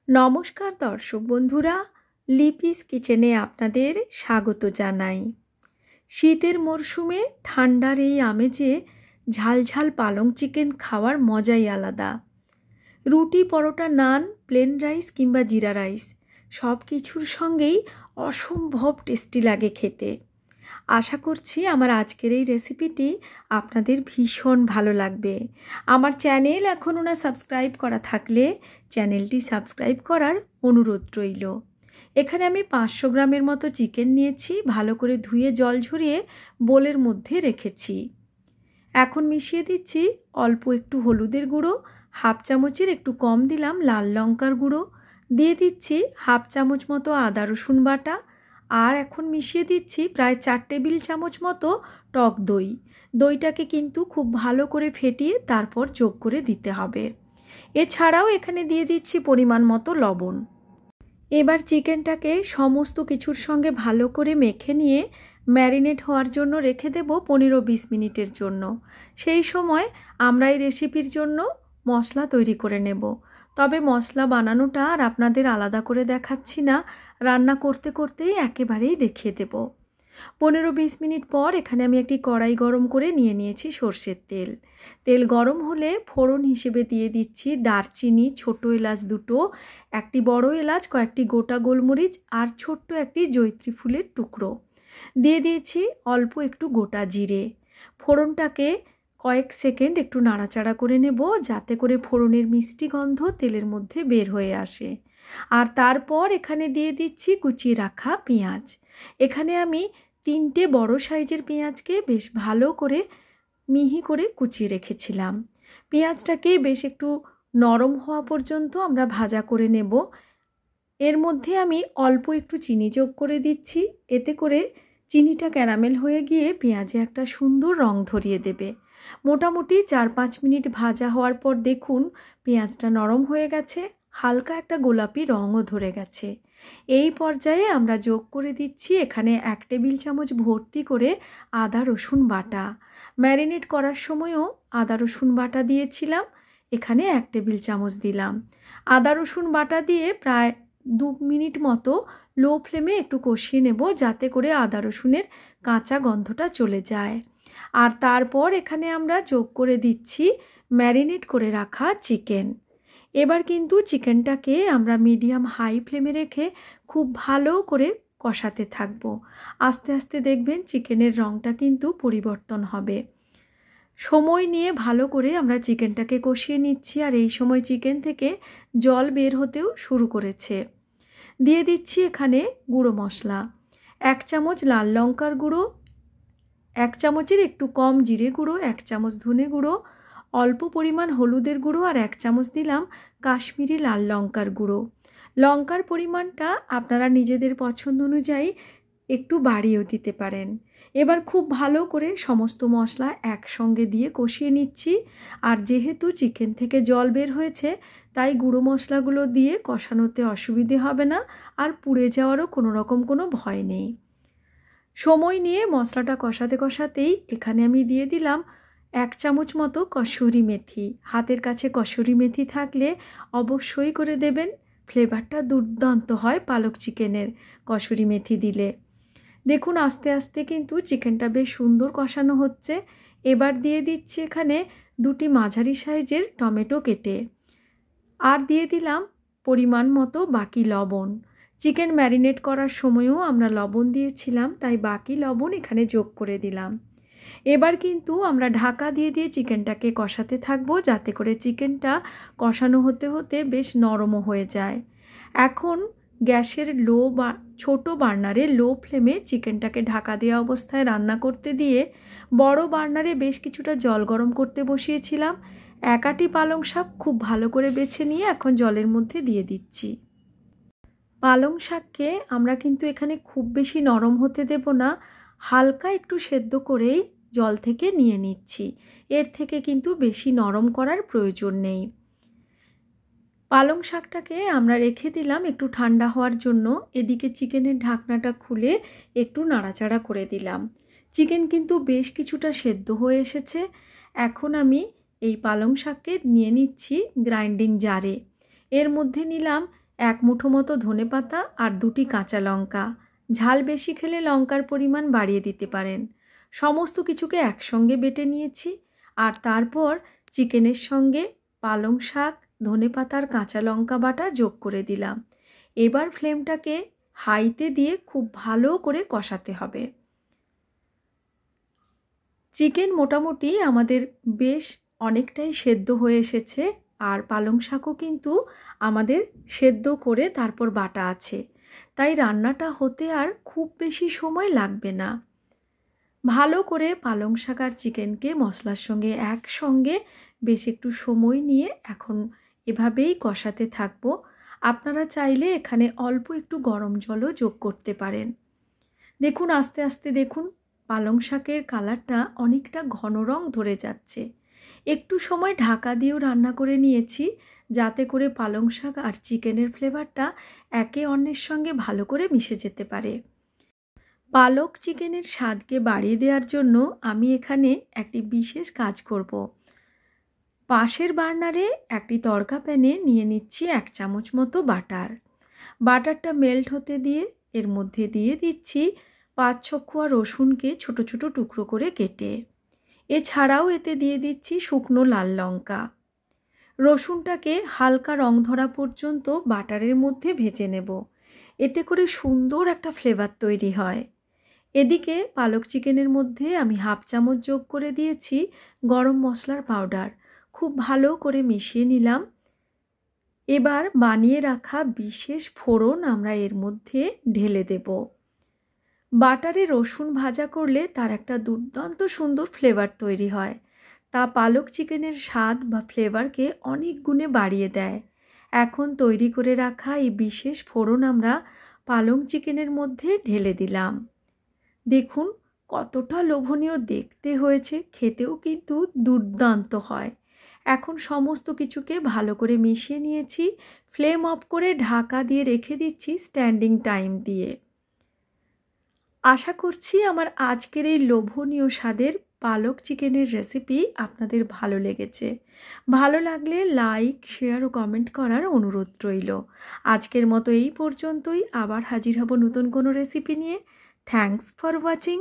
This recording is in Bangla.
নমস্কার দর্শক বন্ধুরা, লিপিস কিচেনে আপনাদের স্বাগত জানাই। শীতের মরশুমে ঠান্ডার এই আমেজে ঝালঝাল পালং চিকেন খাওয়ার মজাই আলাদা। রুটি, পরোটা, নান, প্লেন রাইস কিংবা জিরা রাইস সব কিছুর সঙ্গেই অসম্ভব টেস্টি লাগে খেতে। আশা করছি আমার আজকের এই রেসিপিটি আপনাদের ভীষণ ভালো লাগবে। আমার চ্যানেল এখনও না সাবস্ক্রাইব করা থাকলে চ্যানেলটি সাবস্ক্রাইব করার অনুরোধ রইল। এখানে আমি 500 গ্রামের মতো চিকেন নিয়েছি, ভালো করে ধুয়ে জল ঝরিয়ে বোলের মধ্যে রেখেছি। এখন মিশিয়ে দিচ্ছি অল্প একটু হলুদের গুঁড়ো, হাফ চামচের একটু কম দিলাম লাল লঙ্কার গুঁড়ো, দিয়ে দিচ্ছি হাফ চামচ মতো আদা রসুন বাটা, আর এখন মিশিয়ে দিচ্ছি প্রায় 4 টেবিল চামচ মতো টক দই। দইটাকে কিন্তু খুব ভালো করে ফেটিয়ে তারপর যোগ করে দিতে হবে। এছাড়াও এখানে দিয়ে দিচ্ছি পরিমাণ মতো লবণ। এবার চিকেনটাকে সমস্ত কিছুর সঙ্গে ভালো করে মেখে নিয়ে ম্যারিনেট হওয়ার জন্য রেখে দেব 15-20 মিনিটের জন্য। সেই সময় আমরা এই রেসিপির জন্য মশলা তৈরি করে নেব। তবে মশলা বানানোটা আর আপনাদের আলাদা করে দেখাচ্ছি না, রান্না করতে করতেই একেবারেই দেখিয়ে দেব। 15-20 মিনিট পর এখানে আমি একটি কড়াই গরম করে নিয়েছি সর্ষের তেল। তেল গরম হলে ফোড়ন হিসেবে দিয়ে দিচ্ছি দারচিনি, ছোট এলাচ দুটো, একটি বড় এলাচ, কয়েকটি গোটা গোলমরিচ আর ছোট্ট একটি জয়িত্রী ফুলের টুকরো। দিয়ে দিয়েছি অল্প একটু গোটা জিরে। ফোড়নটাকে কয়েক সেকেন্ড একটু নাড়াচাড়া করে নেব, যাতে করে ফোড়নের মিষ্টি গন্ধ তেলের মধ্যে বের হয়ে আসে। আর তারপর এখানে দিয়ে দিচ্ছি কুচিয়ে রাখা পেঁয়াজ। এখানে আমি 3টে বড় সাইজের পেঁয়াজকে বেশ ভালো করে মিহি করে কুচিয়ে রেখেছিলাম। পেঁয়াজটাকে বেশ একটু নরম হওয়া পর্যন্ত আমরা ভাজা করে নেব। এর মধ্যে আমি অল্প একটু চিনি যোগ করে দিচ্ছি, এতে করে চিনিটা ক্যারামেল হয়ে গিয়ে পেঁয়াজে একটা সুন্দর রং ধরিয়ে দেবে। মোটামুটি 4-5 মিনিট ভাজা হওয়ার পর দেখুন পেঁয়াজটা নরম হয়ে গেছে, হালকা একটা গোলাপি রঙও ধরে গেছে। এই পর্যায়ে আমরা যোগ করে দিচ্ছি এখানে 1 টেবিল চামচ ভর্তি করে আদা রসুন বাটা। ম্যারিনেট করার সময়ও আদা রসুন বাটা দিয়েছিলাম, এখানে 1 টেবিল চামচ দিলাম। আদা রসুন বাটা দিয়ে প্রায় 2 মিনিট মতো লো ফ্লেমে একটু কষিয়ে নেব, যাতে করে আদা রসুনের কাঁচা গন্ধটা চলে যায়। আর তারপর এখানে আমরা যোগ করে দিচ্ছি ম্যারিনেট করে রাখা চিকেন। এবার কিন্তু চিকেনটাকে আমরা মিডিয়াম হাই ফ্লেমে রেখে খুব ভালো করে কষাতে থাকব। আস্তে আস্তে দেখবেন চিকেনের রঙটা কিন্তু পরিবর্তন হবে। সময় নিয়ে ভালো করে আমরা চিকেনটাকে কষিয়ে নিচ্ছি, আর এই সময় চিকেন থেকে জল বের হতেও শুরু করেছে। দিয়ে দিচ্ছি এখানে গুঁড়ো মশলা, 1 চামচ লাল লঙ্কার গুঁড়ো, 1 চামচের একটু কম জিরে গুঁড়ো, 1 চামচ ধনে গুঁড়ো, অল্প পরিমাণ হলুদের গুঁড়ো আর 1 চামচ দিলাম কাশ্মীরি লাল লঙ্কার গুঁড়ো। লঙ্কার পরিমাণটা আপনারা নিজেদের পছন্দ অনুযায়ী একটু বাড়িয়েও দিতে পারেন। এবার খুব ভালো করে সমস্ত মশলা একসঙ্গে দিয়ে কষিয়ে নিচ্ছি। আর যেহেতু চিকেন থেকে জল বের হয়েছে, তাই গুঁড়ো মশলাগুলো দিয়ে কষানোতে অসুবিধে হবে না, আর পুড়ে যাওয়ারও কোনো ভয় নেই। সময় নিয়ে মশলাটা কষাতে কষাতেই এখানে আমি দিয়ে দিলাম 1 চামচ মতো কসুরি মেথি। হাতের কাছে কসুরি মেথি থাকলে অবশ্যই করে দেবেন, ফ্লেভারটা দুর্দান্ত হয় পালক চিকেনের কসুরি মেথি দিলে। দেখুন আস্তে আস্তে কিন্তু চিকেনটা বেশ সুন্দর কষানো হচ্ছে। এবার দিয়ে দিচ্ছি এখানে 2টি মাঝারি সাইজের টমেটো কেটে, আর দিয়ে দিলাম পরিমাণ মতো বাকি লবণ। চিকেন ম্যারিনেট করার সময়ও আমরা লবণ দিয়েছিলাম, তাই বাকি লবণ এখানে যোগ করে দিলাম। এবার কিন্তু আমরা ঢাকা দিয়ে চিকেনটাকে কষাতে থাকবো, যাতে করে চিকেনটা কষানো হতে হতে বেশ নরমও হয়ে যায়। এখন গ্যাসের ছোট বার্নারে লো ফ্লেমে চিকেনটাকে ঢাকা দেওয়া অবস্থায় রান্না করতে দিয়ে বড় বার্নারে বেশ কিছুটা জল গরম করতে বসিয়েছিলাম। 1 আঁটি পালং শাক খুব ভালো করে বেছে নিয়ে এখন জলের মধ্যে দিয়ে দিচ্ছি। পালং শাককে আমরা কিন্তু এখানে খুব বেশি নরম হতে দেব না, হালকা একটু সেদ্ধ করেই জল থেকে নিয়ে নিচ্ছি। এর থেকে কিন্তু বেশি নরম করার প্রয়োজন নেই। পালং শাকটাকে আমরা রেখে দিলাম একটু ঠান্ডা হওয়ার জন্য। এদিকে চিকেনের ঢাকনাটা খুলে একটু নাড়াচাড়া করে দিলাম। চিকেন কিন্তু বেশ কিছুটা সেদ্ধ হয়ে এসেছে। এখন আমি এই পালং শাককে নিয়ে নিচ্ছি গ্রাইন্ডিং জারে। এর মধ্যে নিলাম 1 মুঠো মতো ধনেপাতা আর 2টি কাঁচা লঙ্কা। ঝাল বেশি খেলে লঙ্কার পরিমাণ বাড়িয়ে দিতে পারেন। সমস্ত কিছুকে একসঙ্গে বেটে নিয়েছি আর তারপর চিকেনের সঙ্গে পালং শাক, ধনেপাতার কাঁচা লঙ্কা বাটা যোগ করে দিলাম। এবার ফ্লেমটাকে হাইতে দিয়ে খুব ভালো করে কষাতে হবে। চিকেন মোটামুটি আমাদের বেশ অনেকটাই সেদ্ধ হয়ে এসেছে আর পালং শাকও কিন্তু আমাদের সেদ্ধ করে তারপর বাটা আছে, তাই রান্নাটা হতে আর খুব বেশি সময় লাগবে না। ভালো করে পালং শাক আর চিকেনকে মশলার সঙ্গে একসঙ্গে বেশ একটু সময় নিয়ে এখন এভাবেই কষাতে থাকবো। আপনারা চাইলে এখানে অল্প একটু গরম জলও যোগ করতে পারেন। দেখুন আস্তে আস্তে দেখুন পালং শাকের কালারটা অনেকটা ঘন রং ধরে যাচ্ছে। একটু সময় ঢাকা দিয়েও রান্না করে নিয়েছি যাতে করে পালং শাক আর চিকেনের ফ্লেভারটা একে অন্যের সঙ্গে ভালো করে মিশে যেতে পারে। পালক চিকেনের স্বাদকে বাড়িয়ে দেওয়ার জন্য আমি এখানে একটি বিশেষ কাজ করব। পাশের বার্নারে একটি তড়কা প্যানে নিয়ে নিচ্ছি 1 চামচ মতো বাটার। বাটারটা মেল্ট হতে দিয়ে এর মধ্যে দিয়ে দিচ্ছি 5-6 কোয়া রসুনকে ছোট ছোট টুকরো করে কেটে। এছাড়াও এতে দিয়ে দিচ্ছি শুকনো লাল লঙ্কা। রসুনটাকে হালকা রং ধরা পর্যন্ত বাটারের মধ্যে ভেজে নেব, এতে করে সুন্দর একটা ফ্লেভার তৈরি হয়। এদিকে পালক চিকেনের মধ্যে আমি 1/2 চামচ যোগ করে দিয়েছি গরম মশলার পাউডার। খুব ভালো করে মিশিয়ে নিলাম। এবার বানিয়ে রাখা বিশেষ ফোড়ন আমরা এর মধ্যে ঢেলে দেব। বাটারে রসুন ভাজা করলে তার একটা দুর্দান্ত সুন্দর ফ্লেভার তৈরি হয়, তা পালক চিকেনের স্বাদ বা ফ্লেভারকে অনেক গুণে বাড়িয়ে দেয়। এখন তৈরি করে রাখা এই বিশেষ ফোড়ন আমরা পালং চিকেনের মধ্যে ঢেলে দিলাম। দেখুন কতটা লোভনীয় দেখতে হয়েছে, খেতেও কিন্তু দুর্দান্ত হয়। এখন সমস্ত কিছুকে ভালো করে মিশিয়ে নিয়েছি। ফ্লেম অফ করে ঢাকা দিয়ে রেখে দিচ্ছি স্ট্যান্ডিং টাইম দিয়ে। আশা করছি আমার আজকের এই লোভনীয় স্বাদের পালক চিকেনের রেসিপি আপনাদের ভালো লেগেছে। ভালো লাগলে লাইক, শেয়ার ও কমেন্ট করার অনুরোধ রইল। আজকের মতো এই পর্যন্তই, আবার হাজির হব নতুন কোনো রেসিপি নিয়ে। Thanks for watching.